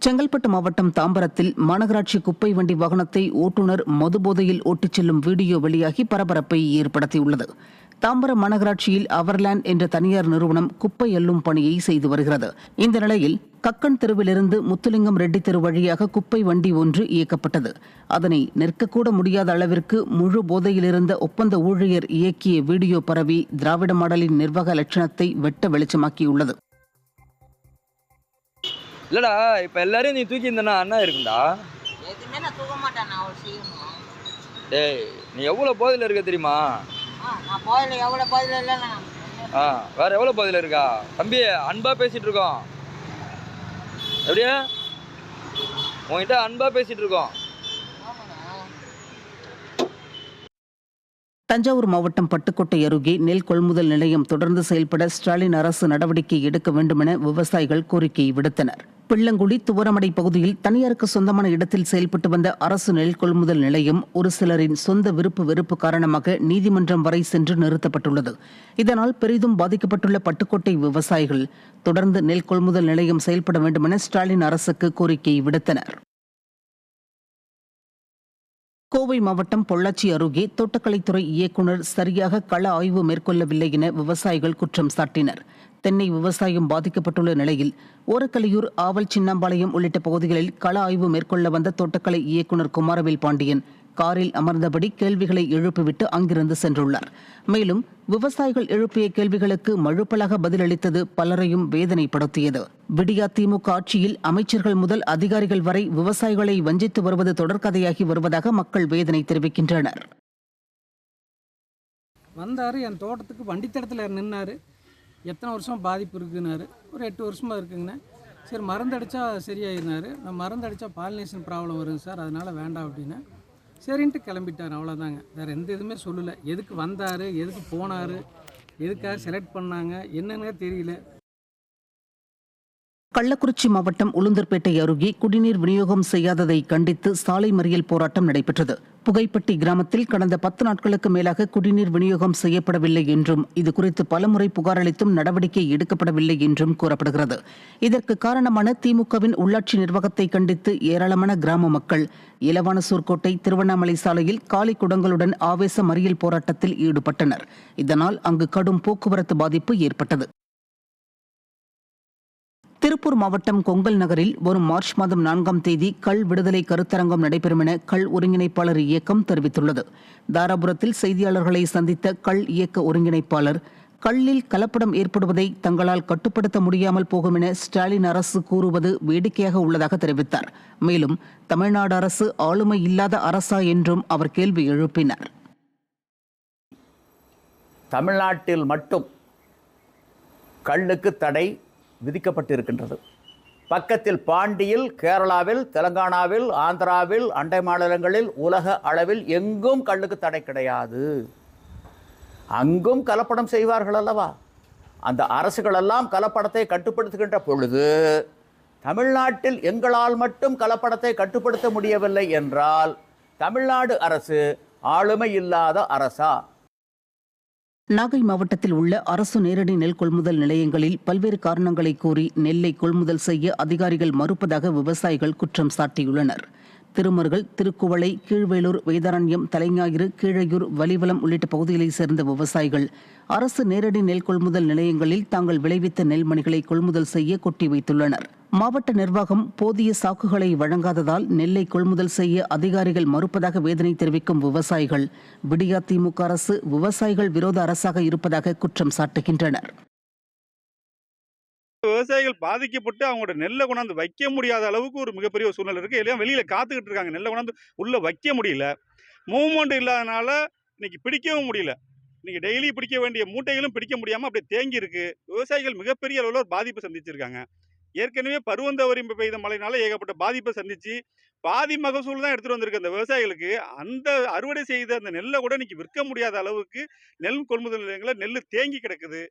செங்கல்பட்டு மாவட்டம் தாம்பரத்தில் மாநகராட்சி குப்பை வண்டி வாகனத்தை ஓட்டுநர் மதுபோதையில் ஓட்டிச் செல்லும் வீடியோ வெளியாகி பரபரப்பை ஏற்படுத்தியுள்ளது. தாம்பரம் மாநகராட்சியில் அவர்லேண்ட் என்ற தனியார் நிறுவனம் குப்பை அள்ளும் பணியை செய்து வருகிறது. இந்த நிலையில் கக்கன் தெருவிலிருந்து முத்துலிங்கம் ரெட்டி தெரு வழியாக குப்பை வண்டி ஒன்று இயக்கப்பட்டது. அதனை நிற்கக்கூட முடியாத அளவிற்கு முழு போதையில் இருந்த ஒப்பந்த ஊழியர் இயக்கிய வீடியோ பரவி திராவிட மாடலின் நிர்வாக லட்சணத்தை வெட்ட வெளிச்சமாக்கியுள்ளது. இல்லடா, இப்போ எல்லாரையும் நீ தூக்கி இருந்தனா அண்ணா இருக்குண்டா. எதுவுமே நான் தூக்க மாட்டேன். நான் அவள் செய்யணும். டேய், நீ எவ்வளோ போதையில் இருக்க தெரியுமா? நான் போதையில் எவ்வளோ போதையில் இல்லை. வேற எவ்வளோ போதையில் இருக்கா? தம்பி, அன்பா பேசிட்டு இருக்கோம். எப்படியா உங்ககிட்ட அன்பா பேசிட்டு இருக்கோம். தஞ்சாவூர் மாவட்டம் பட்டுக்கோட்டை அருகே நெல் கொள்முதல் நிலையம் தொடர்ந்து செயல்பட ஸ்டாலின் அரசு நடவடிக்கை எடுக்க வேண்டுமென விவசாயிகள் கோரிக்கை விடுத்தனர். பிள்ளங்குடி துவரமடை பகுதியில் தனியாருக்கு சொந்தமான இடத்தில் செயல்பட்டு வந்த அரசு நெல் கொள்முதல் நிலையம் ஒரு சிலரின் சொந்த வெறுப்பு காரணமாக நீதிமன்றம் வரை சென்று நிறுத்தப்பட்டுள்ளது. இதனால் பெரிதும் பாதிக்கப்பட்டுள்ள பட்டுக்கோட்டை விவசாயிகள் தொடர்ந்து நெல் கொள்முதல் நிலையம் செயல்பட வேண்டுமென ஸ்டாலின் அரசுக்கு கோரிக்கை விடுத்தனர். கோவை மாவட்டம் பொள்ளாச்சி அருகே தோட்டக்கலைத்துறை இயக்குநர் சரியாக கள ஆய்வு மேற்கொள்ளவில்லை என விவசாயிகள் குற்றம் சாட்டினர். தென்னை விவசாயம் பாதிக்கப்பட்டுள்ள நிலையில் ஓரக்கலியூர், ஆவல், சின்னம்பாளையம் உள்ளிட்ட பகுதிகளில் கள ஆய்வு மேற்கொள்ள வந்த தோட்டக்கலை இயக்குநர் குமாரவேல் பாண்டியன் காரில் அமர்ந்தபடி கேள்விகளை எழுப்பிவிட்டு அங்கிருந்து சென்றுள்ளார். மேலும் விவசாயிகள் எழுப்பிய கேள்விகளுக்கு மழுப்பலாக பதிலளித்தது பலரையும் வேதனைப்படுத்தியது. விடியா திமுக ஆட்சியில் அமைச்சர்கள் முதல் அதிகாரிகள் வரை விவசாயிகளை வஞ்சித்து வருவது தொடர்கதையாகி வருவதாக மக்கள் வேதனை தெரிவிக்கின்றனர். வந்தார், என் தோட்டத்துக்கு வண்டித்தடத்தில் நின்னார். எத்தனை வருஷம் பாதிப்பு இருக்குன்னாரு. ஒரு 8 வருஷமாக இருக்குங்கண்ணே. சரி, மருந்து அடித்தா சரியாயிருந்தார். நான் மருந்து அடித்தா பாலினேஷன் ப்ராப்ளம் வருங்க சார், அதனால் வேண்டாம் அப்படின்னா சரின்ட்டு கிளம்பிட்டார். அவ்வளோதாங்க, வேறு எந்த இதுவுமே சொல்லலை. எதுக்கு வந்தார், எதுக்கு போனார், எதுக்காக செலக்ட் பண்ணாங்க என்னன்னு தெரியல. கள்ளக்குறிச்சி மாவட்டம் உளுந்தூர்பேட்டை அருகே குடிநீர் விநியோகம் செய்யாததை கண்டித்து சாலை மறியல் போராட்டம் நடைபெற்றது. புகைப்பட்டி கிராமத்தில் கடந்த 10 நாட்களுக்கு மேலாக குடிநீர் விநியோகம் செய்யப்படவில்லை என்றும் இதுகுறித்து பலமுறை புகார் அளித்தும் நடவடிக்கை எடுக்கப்படவில்லை என்றும் கூறப்படுகிறது. இதற்கு காரணமான திமுகவின் உள்ளாட்சி நிர்வாகத்தை கண்டித்து ஏராளமான கிராம மக்கள் இலவானசூர்கோட்டை திருவண்ணாமலை சாலையில் காலி குடங்களுடன் ஆவேச மறியல் போராட்டத்தில் ஈடுபட்டனர். இதனால் அங்கு கடும் போக்குவரத்து பாதிப்பு ஏற்பட்டது. திருப்பூர் மாவட்டம் கொங்கல் நகரில் வரும் மார்ச் மாதம் 4ஆம் தேதி கள் விடுதலை கருத்தரங்கம் நடைபெறும் என கள் ஒருங்கிணைப்பாளர் இயக்கம் தெரிவித்துள்ளது. தாராபுரத்தில் செய்தியாளர்களை சந்தித்த கள் இயக்க ஒருங்கிணைப்பாளர், கல்லில் கலப்படம் ஏற்படுவதை தங்களால் கட்டுப்படுத்த முடியாமல் போகும் என ஸ்டாலின் அரசு கூறுவது வேடிக்கையாக உள்ளதாக தெரிவித்தார். மேலும் தமிழ்நாடு அரசு ஆளுமை இல்லாத அரசா என்றும் அவர் கேள்வி எழுப்பினார். தமிழ்நாட்டில் மட்டும் கள்ளுக்கு தடை விதிக்கப்பட்டிருக்கின்றது. பக்கத்தில் பாண்டியில், கேரளாவில், தெலங்கானாவில், ஆந்திராவில், அண்டை மாநிலங்களில், உலக அளவில் எங்கும் கள்ளுக்கு தடை கிடையாது. அங்கும் கலப்படம் செய்வார்கள் அல்லவா? அந்த அரசுகளெல்லாம் கலப்படத்தை கட்டுப்படுத்துகின்ற பொழுது தமிழ்நாட்டில் எங்களால் மட்டும் கலப்படத்தை கட்டுப்படுத்த முடியவில்லை என்றால் தமிழ்நாடு அரசு ஆளுமை இல்லாத அரசா? நாகை மாவட்டத்தில் உள்ள அரசு நேரடி நெல் கொள்முதல் நிலையங்களில் பல்வேறு காரணங்களை கூறி நெல்லை கொள்முதல் செய்ய அதிகாரிகள் மறுப்பதாக விவசாயிகள் குற்றம் சாட்டியுள்ளனர். திருமருகல், திருக்குவளை, கீழ்வேலூர், வேதாரண்யம், தலைஞாயிறு, கீழையூர், வலிவலம் உள்ளிட்ட பகுதிகளைச் சேர்ந்த விவசாயிகள் அரசு நேரடி நெல் கொள்முதல் நிலையங்களில் தாங்கள் விளைவித்த நெல்மணிகளை கொள்முதல் செய்ய கொட்டி வைத்துள்ளனர். மாவட்ட நிர்வாகம் போதிய சாக்குகளை வழங்காததால் நெல்லை கொள்முதல் செய்ய அதிகாரிகள் மறுப்பதாக வேதனை தெரிவிக்கும் விவசாயிகள் விடியா திமுக அரசு விவசாயிகள் விரோத அரசாக இருப்பதாக குற்றம் சாட்டுகின்றனர். விவசாயிகள் பாதிக்கப்பட்டு அவங்களோட நெல்லை கொண்டாந்து வைக்க முடியாத அளவுக்கு ஒரு மிகப்பெரிய சூழ்நிலை இருக்குது. எல்லாம் வெளியில் காத்துக்கிட்டு இருக்காங்க. நெல்லை கொண்டாந்து உள்ளே வைக்க முடியல. மூவ்மெண்ட் இல்லாதனால இன்னைக்கு பிடிக்கவும் முடியல. இன்னைக்கு டெய்லி பிடிக்க வேண்டிய மூட்டைகளும் பிடிக்க முடியாமல் அப்படியே தேங்கி இருக்கு. விவசாயிகள் மிகப்பெரிய அளவில் ஒரு பாதிப்பை சந்திச்சிருக்காங்க. ஏற்கனவே பருவந்தவரி பெய்த மழையினால ஏகப்பட்ட பாதிப்பை சந்திச்சு பாதி மகசூல் தான் எடுத்துகிட்டு வந்திருக்கு அந்த விவசாயிகளுக்கு. அந்த அறுவடை செய்த அந்த நெல்லை கூட இன்னைக்கு விற்க முடியாத அளவுக்கு நெல் கொள்முதல் நிலையங்களில் நெல் தேங்கி கிடக்குது.